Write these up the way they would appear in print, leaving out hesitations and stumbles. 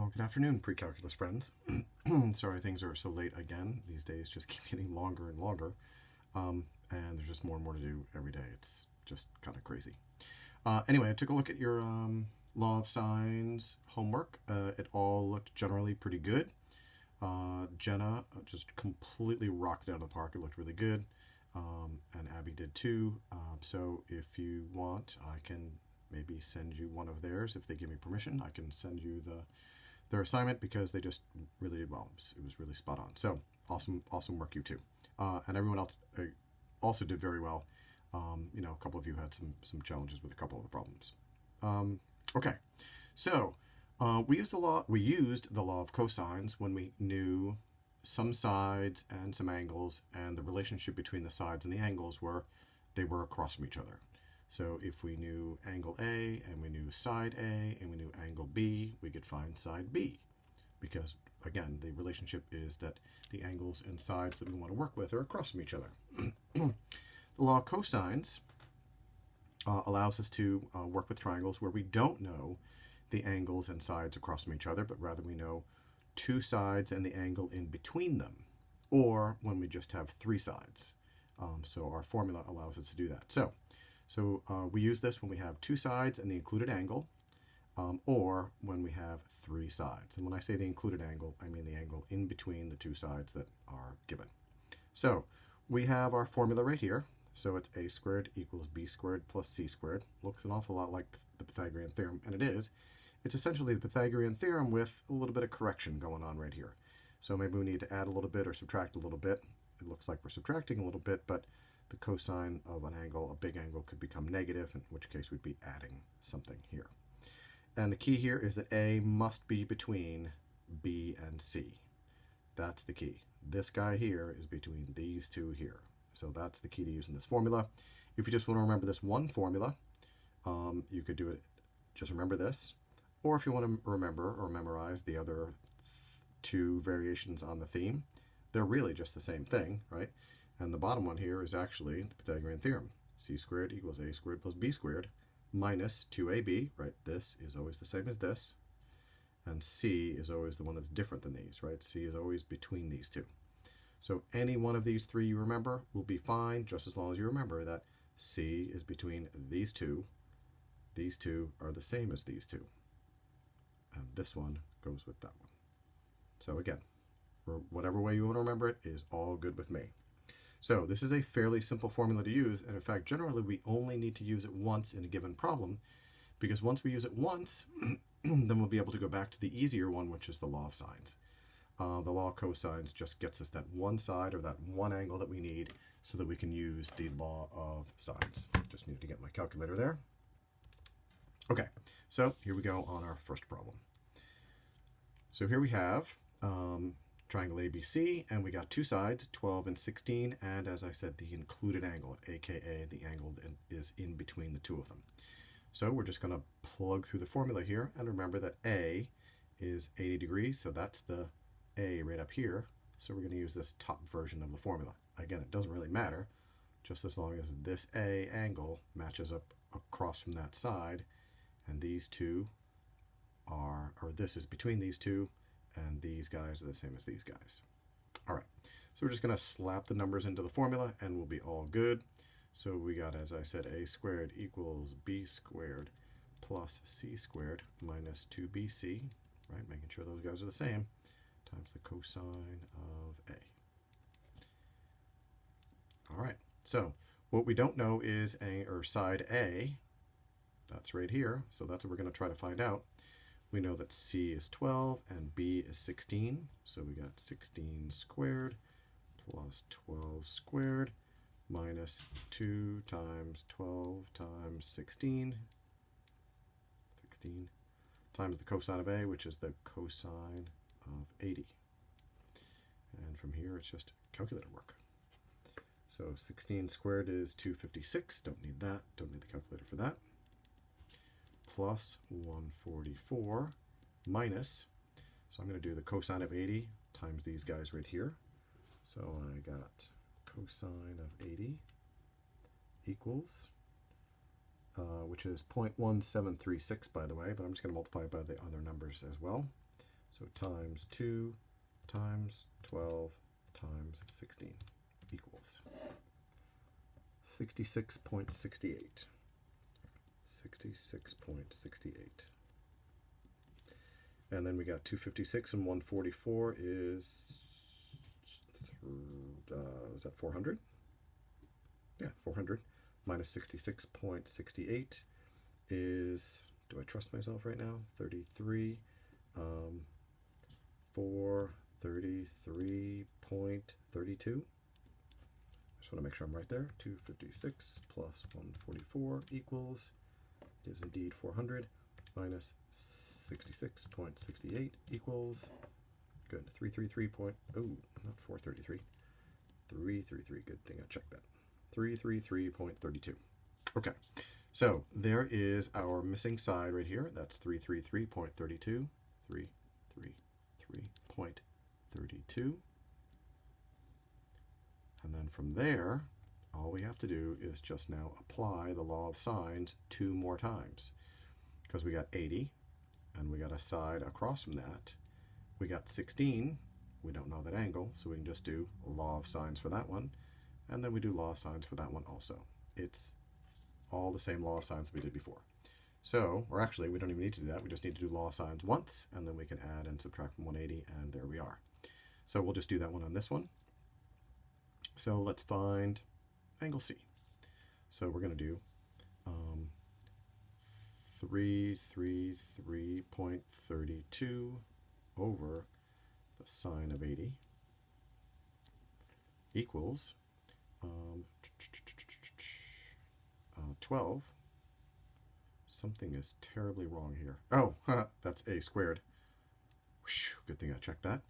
Well, good afternoon, pre-calculus friends. Sorry things are so late again. These days just keep getting longer and longer. And there's just more and more to do every day. It's just kind of crazy. Anyway, I took a look at your Law of Cosines homework. It all looked generally pretty good. Jenna just completely rocked it out of the park. It looked really good. And Abby did too. So if you want, I can maybe send you one of theirs. If they give me permission, I can send you their assignment because they just really did well. It was really spot on. So awesome work, you two. And everyone else also did very well. A couple of you had some challenges with a couple of the problems. Okay, so we used the law of cosines when we knew some sides and some angles, and the relationship between the sides and the angles were they were across from each other. So if we knew angle A and we knew side A and we knew angle B, we could find side B. Because, again, the relationship is that the angles and sides that we want to work with are across from each other. The law of cosines allows us to work with triangles where we don't know the angles and sides across from each other, but rather we know two sides and the angle in between them, or when we just have three sides. So our formula allows us to do that. So we use this when we have two sides and the included angle, or when we have three sides. And when I say the included angle, I mean the angle in between the two sides that are given. So we have our formula right here. So it's a squared equals b squared plus c squared. Looks an awful lot like the Pythagorean theorem, and it is. It's essentially the Pythagorean theorem with a little bit of correction going on right here. So maybe we need to add a little bit or subtract a little bit. It looks like we're subtracting a little bit, but the cosine of an angle, a big angle, could become negative, in which case we'd be adding something here. And the key here is that A must be between B and C. That's the key. This guy here is between these two here. So that's the key to using this formula. If you just want to remember this one formula, you could do it, just remember this. Or if you want to remember or memorize the other two variations on the theme, they're really just the same thing, right? And the bottom one here is actually the Pythagorean theorem. C squared equals a squared plus b squared minus 2ab, right? This is always the same as this. And C is always the one that's different than these, right? C is always between these two. So any one of these three you remember will be fine, just as long as you remember that C is between these two. These two are the same as these two. And this one goes with that one. So again, whatever way you want to remember it is all good with me. So this is a fairly simple formula to use, and in fact, generally we only need to use it once in a given problem, because once we use it once, then we'll be able to go back to the easier one, which is the law of sines. The law of cosines just gets us that one side or that one angle that we need so that we can use the law of sines. Just needed to get my calculator there. Okay, so here we go on our first problem. So here we have triangle ABC, and we got two sides, 12 and 16, and as I said, the included angle, aka the angle that is in between the two of them. So we're just going to plug through the formula here, and remember that A is 80 degrees, so that's the A right up here. So we're going to use this top version of the formula. Again, it doesn't really matter, just as long as this A angle matches up across from that side, and these two are, or this is between these two, and these guys are the same as these guys. All right, so we're just going to slap the numbers into the formula and we'll be all good. So we got, as I said, a squared equals b squared plus c squared minus 2bc, right? Making sure those guys are the same, times the cosine of a. All right, so what we don't know is side A. That's right here, so that's what we're going to try to find out. We know that C is 12 and B is 16, so we got 16 squared plus 12 squared minus 2 times 12 times 16 times the cosine of A, which is the cosine of 80. And from here, it's just calculator work. So 16 squared is 256. Don't need that. Don't need the calculator for that. Plus 144 minus, so I'm going to do the cosine of 80 times these guys right here. So I got cosine of 80 equals, which is 0.1736 by the way, but I'm just going to multiply by the other numbers as well. So times 2 times 12 times 16 equals 66.68. 66.68. And then we got 256 and 144 is that 400? Yeah, 400 minus 66.68 is, do I trust myself right now? 33. 433.32. Just want to make sure I'm right there. 256 plus 144 equals, is indeed 400, minus 66.68 equals, good, 333 point, oh, not 433, 333, good thing I checked that, 333.32. Okay, so there is our missing side right here. That's 333.32, 333.32. And then from there, all we have to do is just now apply the law of sines 2 more times. Because we got 80, and we got a side across from that. We got 16. We don't know that angle, so we can just do law of sines for that one. And then we do law of sines for that one also. It's all the same law of sines we did before. So, or actually, we don't even need to do that. We just need to do law of sines once, and then we can add and subtract from 180, and there we are. So we'll just do that one on this one. So let's find angle C. So we're going to do 333.32 over the sine of 80 equals 12. Something is terribly wrong here. Oh, that's a squared. Good thing I checked that.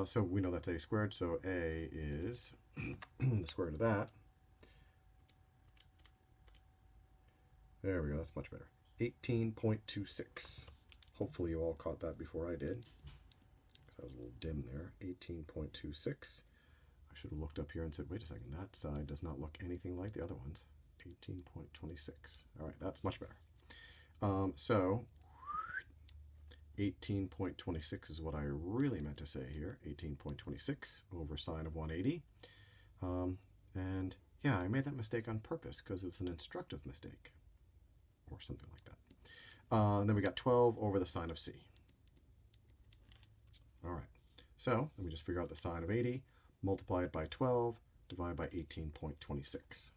So we know that's a squared, so a is the square root of that. There we go, that's much better. 18.26. Hopefully you all caught that before I did. I was a little dim there. 18.26. I should have looked up here and said, wait a second, that side does not look anything like the other ones. 18.26. All right, that's much better. So 18.26 is what I really meant to say here. 18.26 over sine of 180. And yeah, I made that mistake on purpose because it was an instructive mistake or something like that. And then we got 12 over the sine of C. All right, so then we just figure out the sine of 80, multiply it by 12, divide by 18.26.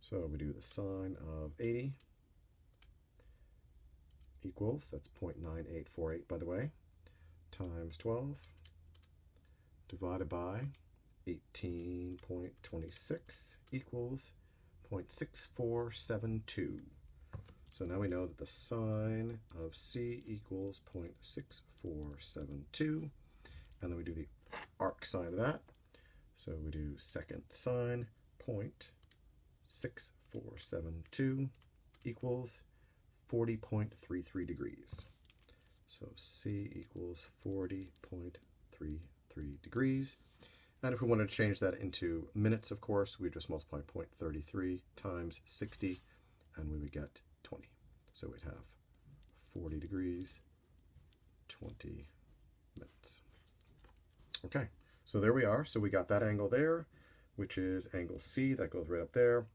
So we do the sine of 80 equals, that's 0.9848 by the way, times 12, divided by 18.26 equals 0.6472. So now we know that the sine of C equals 0.6472, and then we do the arc sine of that. So we do second sine, 0.6472 equals 40.33 degrees. So C equals 40.33 degrees. And if we wanted to change that into minutes, of course, we just multiply 0.33 times 60, and we would get 20. So we'd have 40 degrees, 20 minutes. Okay, so there we are. So we got that angle there, which is angle C. That goes right up there.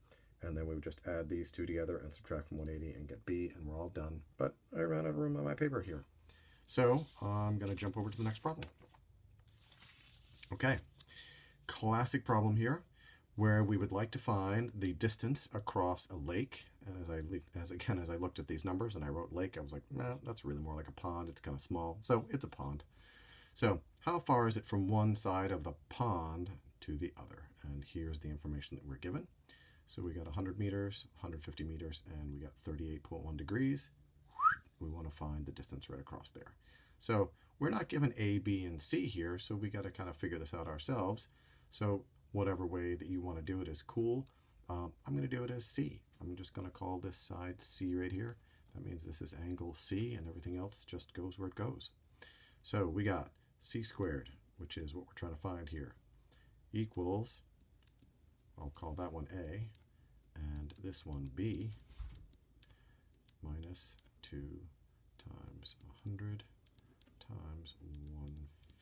And then we would just add these two together and subtract from 180 and get B, and we're all done. But I ran out of room on my paper here. So I'm going to jump over to the next problem. Okay, classic problem here, where we would like to find the distance across a lake. And as I looked at these numbers and I wrote lake, I was like, nah, that's really more like a pond. It's kind of small, so it's a pond. So how far is it from one side of the pond to the other? And here's the information that we're given. So we got 100 meters, 150 meters, and we got 38.1 degrees. We want to find the distance right across there. So we're not given A, B, and C here, so we got to kind of figure this out ourselves. So whatever way that you want to do it is cool. I'm going to do it as C. I'm just going to call this side C right here. That means this is angle C, and everything else just goes where it goes. So we got C squared, which is what we're trying to find here, equals, I'll call that one A, and this one B, minus 2 times 100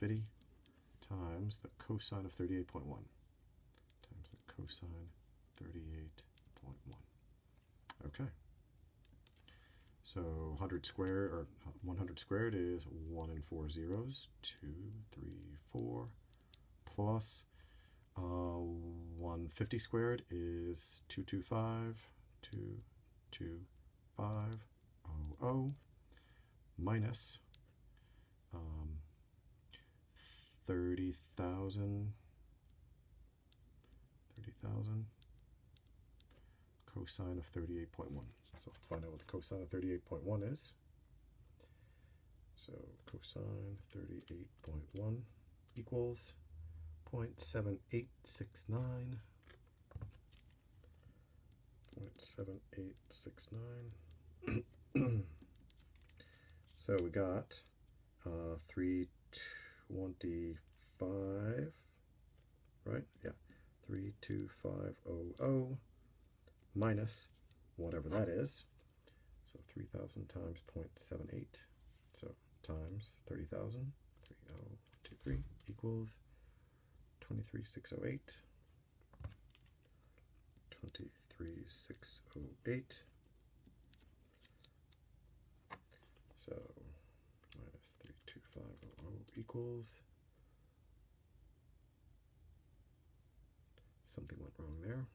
50 times the cosine of 38.1 times the cosine 38.1. Okay. So 100 squared, or 100 squared is 1 and 4 zeros, 2, 3, 4, plus 150 squared is 225, 22500, minus 30,000 cosine of 38.1. So let's find out what the cosine of 38.1 is. So cosine 38.1 equals 0.7869. 0.7869. So we got 325, right? Yeah, 32500 minus whatever that is. So 3,000 times 0.78. So times 30,000, 3023 equals 23,608. 23,608. So minus 32500 equals, something went wrong there.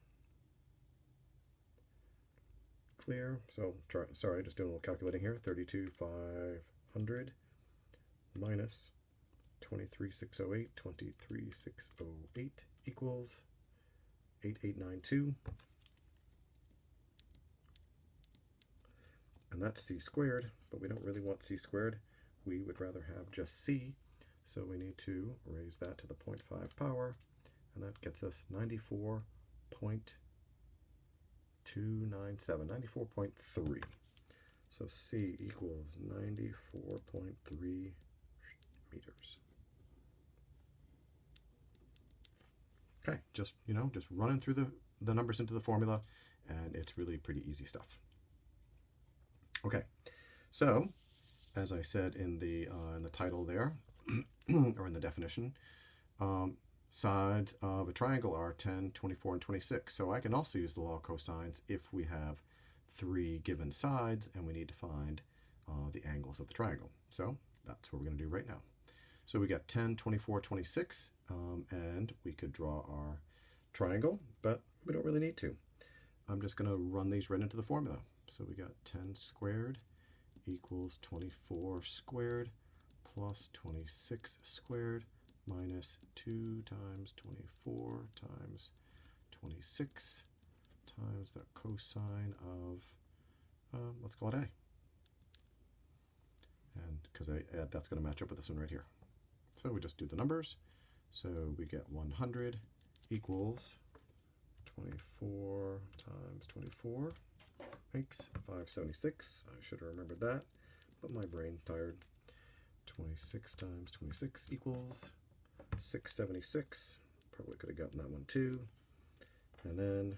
Clear. So sorry, just doing a little calculating here. 32,500 minus 23,608. 23,608 equals 8892. And that's c squared, but we don't really want c squared. We would rather have just c, so we need to raise that to the 0.5 power, and that gets us 94.297, 94.3. So c equals 94.3 meters. Okay, just running through the numbers into the formula, and it's really pretty easy stuff. Okay, so as I said in the title there, or in the definition, sides of a triangle are 10, 24, and 26. So I can also use the law of cosines if we have 3 given sides and we need to find the angles of the triangle. So that's what we're going to do right now. So we got 10, 24, 26, and we could draw our triangle, but we don't really need to. I'm just going to run these right into the formula. So we got 10 squared equals 24 squared plus 26 squared minus 2 times 24 times 26 times the cosine of, let's call it A. And because that's going to match up with this one right here. So we just do the numbers. So we get 100 equals 24 times 24 makes 576. I should have remembered that, but my brain tired. 26 times 26 equals 676. Probably could have gotten that one too. And then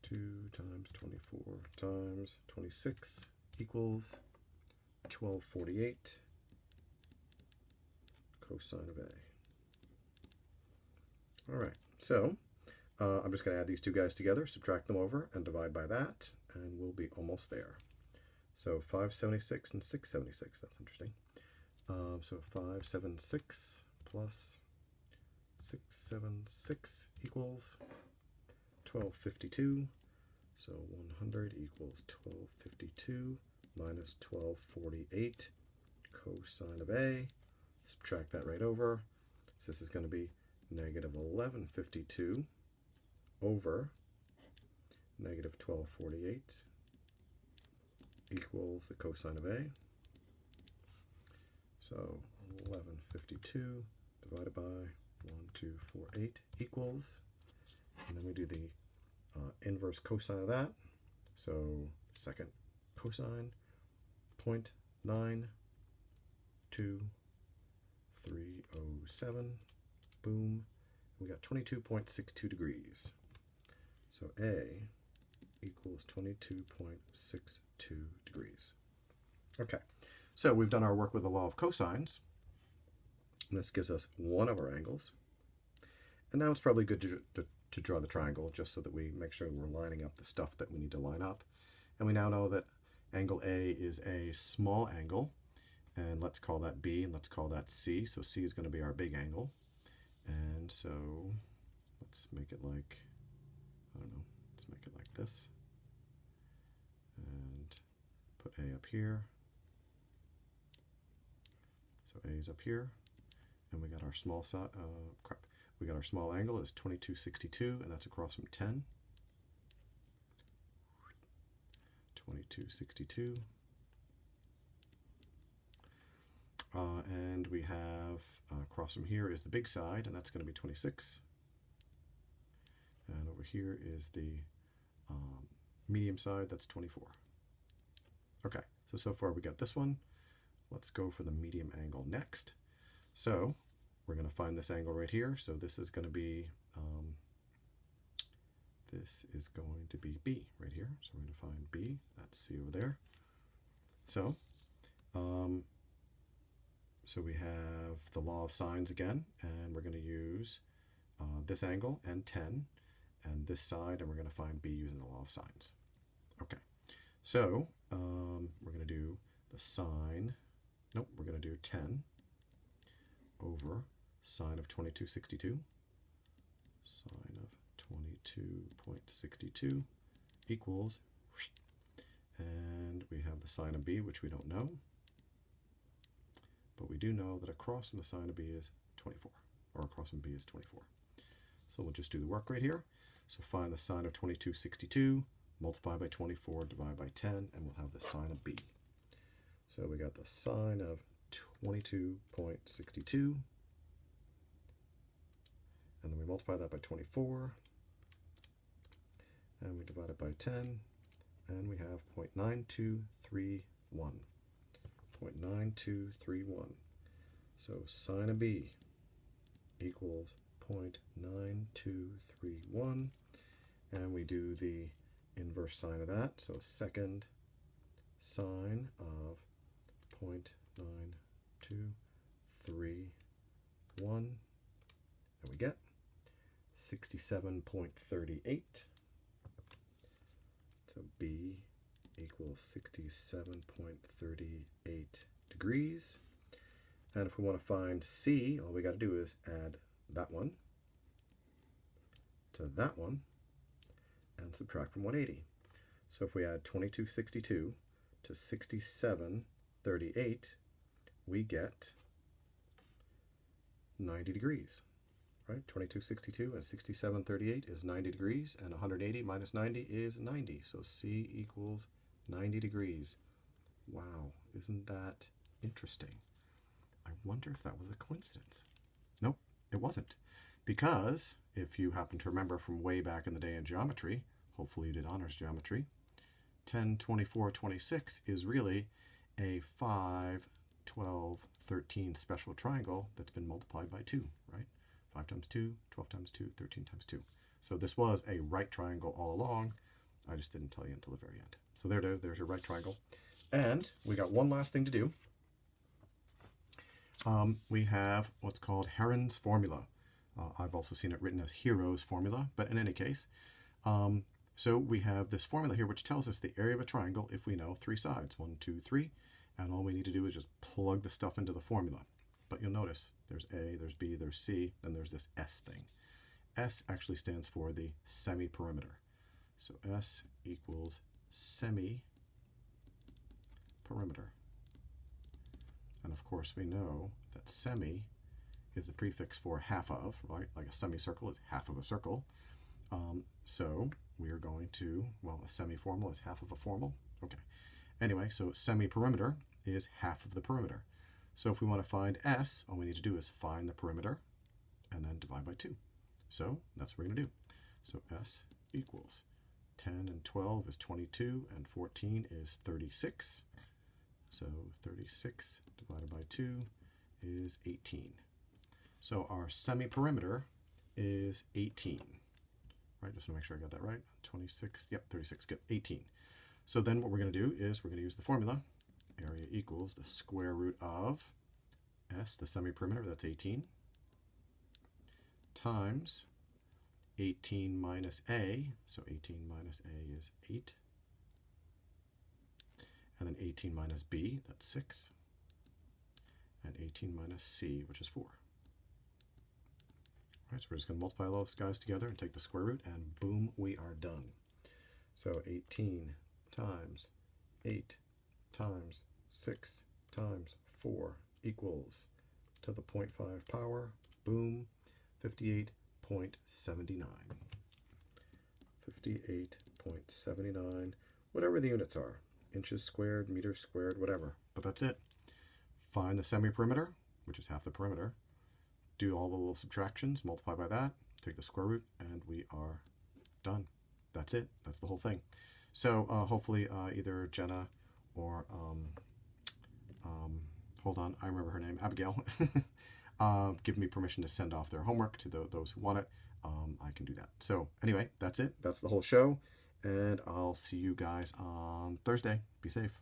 2 times 24 times 26 equals 1248 cosine of A. All right, so I'm just going to add these two guys together, subtract them over, and divide by that, and we'll be almost there. So 576 and 676, that's interesting. So 576 plus 676 equals 1252. So 100 equals 1252 minus 1248 cosine of A. Subtract that right over. So this is going to be negative 1152 over negative 1248 equals the cosine of A. So 1152 divided by 1248 equals, and then we do the inverse cosine of that. So second cosine, 0.92307, boom, we got 22.62 degrees. So A equals 22.62 degrees. Okay, so we've done our work with the law of cosines. And this gives us one of our angles. And now it's probably good to draw the triangle just so that we make sure we're lining up the stuff that we need to line up. And we now know that angle A is a small angle. And let's call that B and let's call that C. So C is going to be our big angle. And so let's make it like, I don't know, let's make it like this. And put A up here. So A is up here. And we got our small side, we got our small angle is 2262, and that's across from 10. 2262. And we have across from here is the big side, and that's going to be 26. And over here is the medium side, that's 24. Okay, so far we got this one. Let's go for the medium angle next. So we're going to find this angle right here. So this is going to be B right here. So we're going to find B. That's C over there. So so we have the law of sines again, and we're going to use this angle and 10 and this side, and we're going to find B using the law of sines. Okay, so we're going to do the sine, nope, we're going to do 10 over sine of 2262, sine of 22.62 equals, and we have the sine of B, which we don't know, but we do know that across from the sine of B is 24, or across from B is 24. So we'll just do the work right here. So find the sine of 2262, multiply by 24, divide by 10, and we'll have the sine of B. So we got the sine of 22.62, and then we multiply that by 24, and we divide it by 10, and we have 0.9231. 0.9231. So sine of B equals 0.9231, and we do the inverse sine of that. So second sine of 0.9231, and we get 67.38. So B equals 67.38 degrees. And if we want to find C, all we got to do is add that one to that one and subtract from 180. So if we add 2262 to 6738, we get 90 degrees. Right? 2262 and 6738 is 90 degrees, and 180 minus 90 is 90. So C equals 90 degrees. Wow, isn't that interesting? I wonder if that was a coincidence. Nope, it wasn't. Because if you happen to remember from way back in the day in geometry, hopefully you did honors geometry, 10, 24, 26 is really a 5, 12, 13 special triangle that's been multiplied by 2, right? 5 times 2, 12 times 2, 13 times 2. So this was a right triangle all along. I just didn't tell you until the very end. So there it is. There's your right triangle. And we got one last thing to do. We have what's called Heron's formula. I've also seen it written as Hero's formula, but in any case, so we have this formula here which tells us the area of a triangle if we know 3 sides, 1, 2, 3, and all we need to do is just plug the stuff into the formula. But you'll notice there's A, there's B, there's C, then there's this S thing. S actually stands for the semi-perimeter. So S equals semi-perimeter. And of course we know that semi is the prefix for half of, right? Like a semicircle is half of a circle. So we are going to, well, a semi-formal is half of a formal. Okay. Anyway, so semi-perimeter is half of the perimeter. So if we want to find S, all we need to do is find the perimeter and then divide by 2. So that's what we're going to do. So S equals 10 and 12 is 22 and 14 is 36. So 36 divided by 2 is 18. So our semi-perimeter is 18. Right, just want to make sure I got that right. 26, yep, 36, good, 18. So then what we're going to do is we're going to use the formula. Area equals the square root of S, the semi-perimeter, that's 18, times 18 minus A, so 18 minus A is 8, and then 18 minus B, that's 6, and 18 minus C, which is 4. All right, so we're just going to multiply all those guys together and take the square root, and boom, we are done. So 18 times 8 times 6 times 4 equals, to the 0.5 power, boom, 58.79. 58.79, whatever the units are. Inches squared, meters squared, whatever. But that's it. Find the semi-perimeter, which is half the perimeter. Do all the little subtractions, multiply by that, take the square root, and we are done. That's it. That's the whole thing. So hopefully either Jenna or, hold on, I remember her name, Abigail, give me permission to send off their homework to those who want it. I can do that. So anyway, that's it. That's the whole show. And I'll see you guys on Thursday. Be safe.